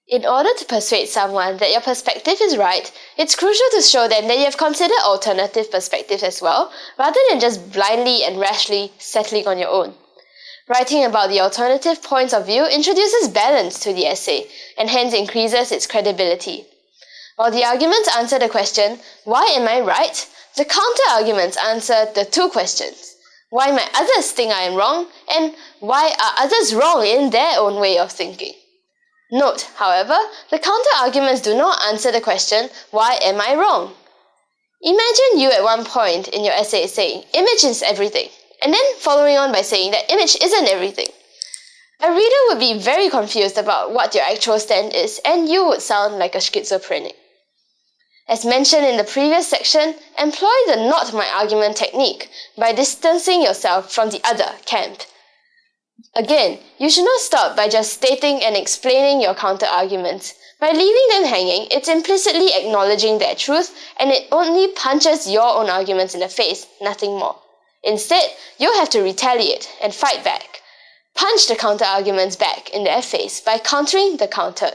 In order to persuade someone that your perspective is right, it's crucial to show them that you have considered alternative perspectives as well, rather than just blindly and rashly settling on your own. Writing about the alternative points of view introduces balance to the essay, and hence increases its credibility. While the arguments answer the question, why am I right? The counter-arguments answer the two questions. Why might others think I am wrong? And why are others wrong in their own way of thinking? Note, however, the counter-arguments do not answer the question, why am I wrong? Imagine you at one point in your essay saying, image is everything, and then following on by saying that image isn't everything. A reader would be very confused about what your actual stand is, and you would sound like a schizophrenic. As mentioned in the previous section, employ the not my argument technique by distancing yourself from the other camp. Again, you should not stop by just stating and explaining your counter-arguments. By leaving them hanging, it's implicitly acknowledging their truth, and it only punches your own arguments in the face, nothing more. Instead, you'll have to retaliate and fight back. Punch the counter-arguments back in their face by countering the counter.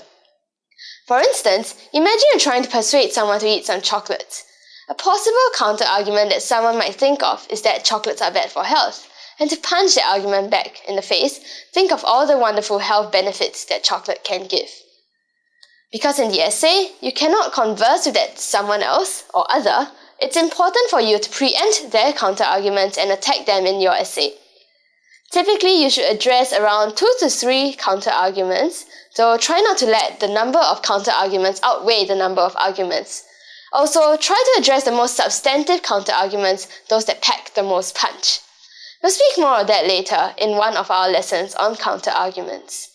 For instance, imagine you're trying to persuade someone to eat some chocolates. A possible counter-argument that someone might think of is that chocolates are bad for health. And to punch that argument back in the face, think of all the wonderful health benefits that chocolate can give. Because in the essay, you cannot converse with that someone else or other, it's important for you to preempt their counter-arguments and attack them in your essay. Typically, you should address around 2 to 3 counter-arguments, so try not to let the number of counter-arguments outweigh the number of arguments. Also, try to address the most substantive counter-arguments, those that pack the most punch. We'll speak more of that later in one of our lessons on counter-arguments.